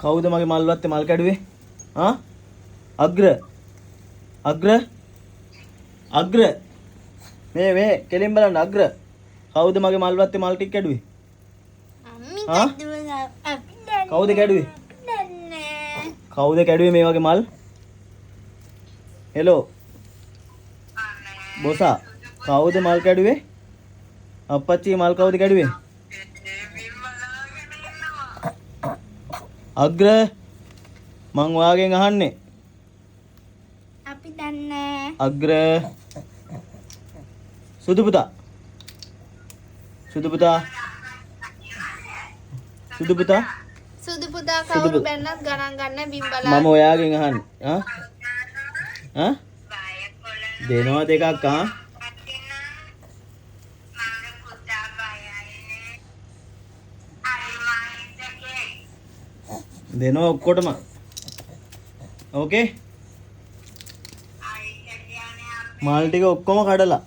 කවුද මගේ මල් වත්තේ මල් කැඩුවේ? ආ? අග්‍ර මේ කෙලින් බලන්න අග්‍ර. කවුද මගේ මල් වත්තේ මල් ටික කැඩුවේ? ආ? කවුද කැඩුවේ? කවුද කැඩුවේ මේ වගේ මල්? හෙලෝ. බොසා කවුද මල් කැඩුවේ? අප්පච්චි මල් කවුද කැඩුවේ? අග්‍ර මං ඔයාගෙන් අහන්නේ. අපි දන්නේ. අග්‍ර සුදු පුතා. සුදු පුතා කවුරු බැන්නත් ගණන් ගන්න බිම් බලා. මම ඔයාගෙන් අහන්නේ. ආ? දෙනවා දෙකක් ආ? දෙනවා ඔක්කොටම. ඕකේ? මල් ටික ඔක්කොම කඩලා